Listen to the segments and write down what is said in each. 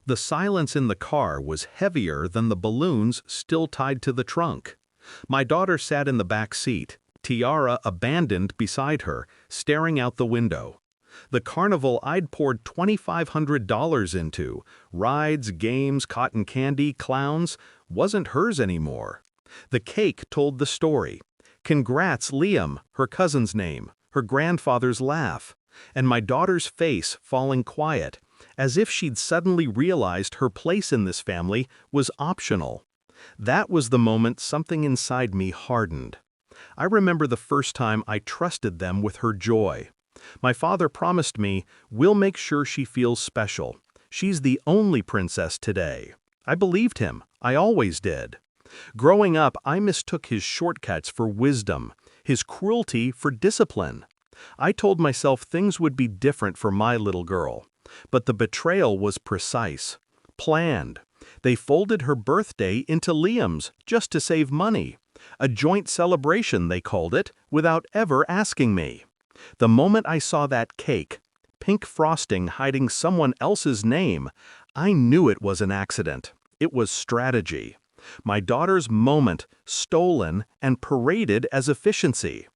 The silence in the car was heavier than the balloons still tied to the trunk. My daughter sat in the back seat, tiara abandoned beside her, staring out the window. The carnival I'd poured $2,500 into, rides, games, cotton candy, clowns, wasn't hers anymore. The cake told the story. Congrats, Liam, her cousin's name, her grandfather's laugh, and my daughter's face falling quiet, as if she'd suddenly realized her place in this family was optional. That was the moment something inside me hardened. I remember the first time I trusted them with her joy. My father promised me, "We'll make sure she feels special. She's the only princess today." I believed him. I always did. Growing up, I mistook his shortcuts for wisdom, his cruelty for discipline. I told myself things would be different for my little girl. But the betrayal was precise, planned. They folded her birthday into Liam's just to save money. A joint celebration, they called it, without ever asking me. The moment I saw that cake, pink frosting hiding someone else's name, I knew it was an accident. It was strategy. My daughter's moment, stolen and paraded as efficiency.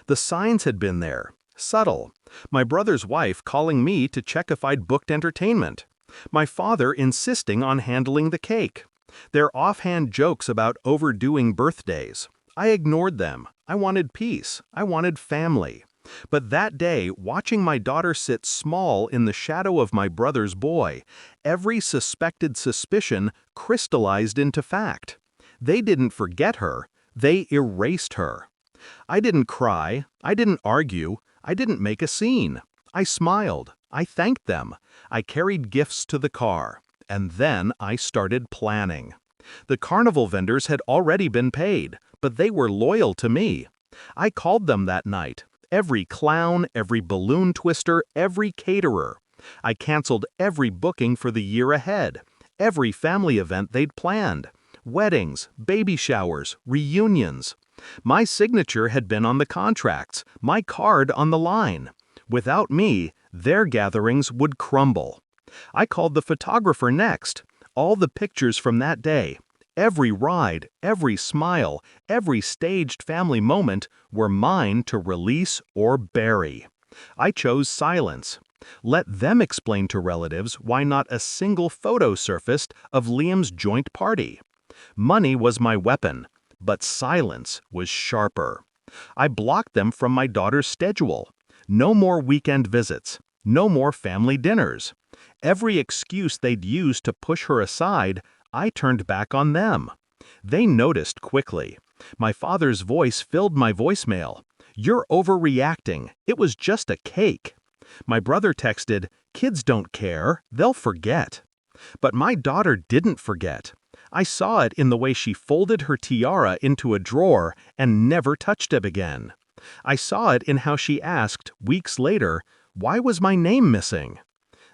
The signs had been there, subtle. My brother's wife calling me to check if I'd booked entertainment. My father insisting on handling the cake. Their offhand jokes about overdoing birthdays. I ignored them. I wanted peace. I wanted family. But that day, watching my daughter sit small in the shadow of my brother's boy, every suspected suspicion crystallized into fact. They didn't forget her. They erased her. I didn't cry. I didn't argue. I didn't make a scene. I smiled. I thanked them. I carried gifts to the car. And then I started planning. The carnival vendors had already been paid, but they were loyal to me. I called them that night. Every clown, every balloon twister, every caterer. I canceled every booking for the year ahead. Every family event they'd planned. Weddings, baby showers, reunions. My signature had been on the contracts, my card on the line. Without me, their gatherings would crumble. I called the photographer next. All the pictures from that day, every ride, every smile, every staged family moment were mine to release or bury. I chose silence. Let them explain to relatives why not a single photo surfaced of Liam's joint party. Money was my weapon, but silence was sharper. I blocked them from my daughter's schedule. No more weekend visits. No more family dinners. Every excuse they'd used to push her aside, I turned back on them. They noticed quickly. My father's voice filled my voicemail. "You're overreacting. It was just a cake." My brother texted, "Kids don't care. They'll forget." But my daughter didn't forget. I saw it in the way she folded her tiara into a drawer and never touched it again. I saw it in how she asked, weeks later, why was my name missing?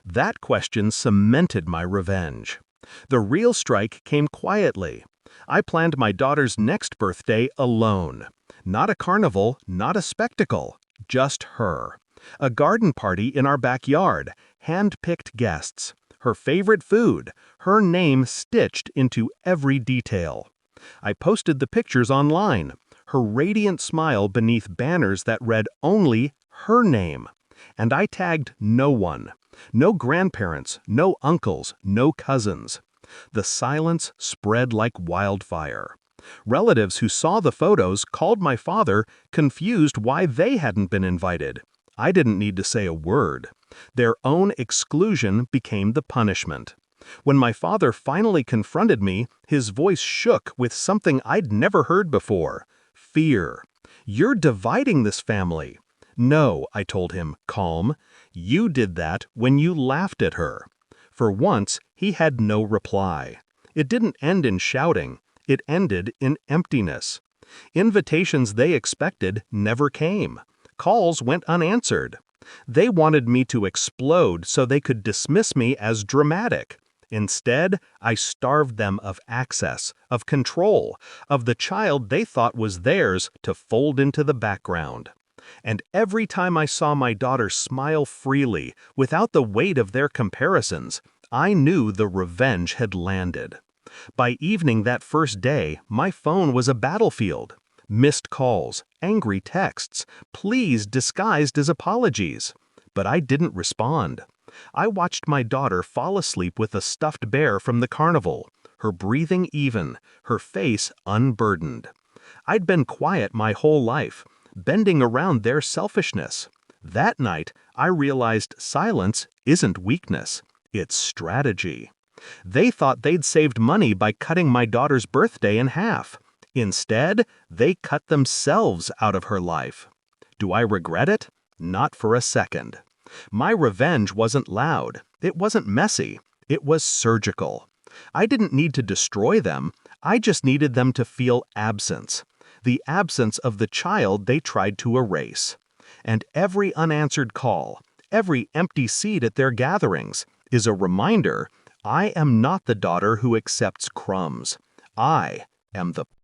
That question cemented my revenge. The real strike came quietly. I planned my daughter's next birthday alone. Not a carnival, not a spectacle, just her. A garden party in our backyard, hand-picked guests. Her favorite food, her name stitched into every detail. I posted the pictures online, her radiant smile beneath banners that read only her name. And I tagged no one. No grandparents, no uncles, no cousins. The silence spread like wildfire. Relatives who saw the photos called my father, confused why they hadn't been invited. I didn't need to say a word. Their own exclusion became the punishment. When my father finally confronted me, his voice shook with something I'd never heard before: fear. "You're dividing this family." "No," I told him, calm. "You did that when you laughed at her." For once, he had no reply. It didn't end in shouting. It ended in emptiness. Invitations they expected never came. Calls went unanswered. They wanted me to explode so they could dismiss me as dramatic. Instead, I starved them of access, of control, of the child they thought was theirs to fold into the background. And every time I saw my daughter smile freely, without the weight of their comparisons, I knew the revenge had landed. By evening that first day, my phone was a battlefield. Missed calls, angry texts, pleas disguised as apologies. But I didn't respond. I watched my daughter fall asleep with a stuffed bear from the carnival, her breathing even, her face unburdened. I'd been quiet my whole life, bending around their selfishness. That night, I realized silence isn't weakness, it's strategy. They thought they'd saved money by cutting my daughter's birthday in half. Instead, they cut themselves out of her life. Do I regret it? Not for a second. My revenge wasn't loud, it wasn't messy, it was surgical. I didn't need to destroy them, I just needed them to feel absence. The absence of the child they tried to erase. And every unanswered call, every empty seat at their gatherings, is a reminder I am not the daughter who accepts crumbs. I am the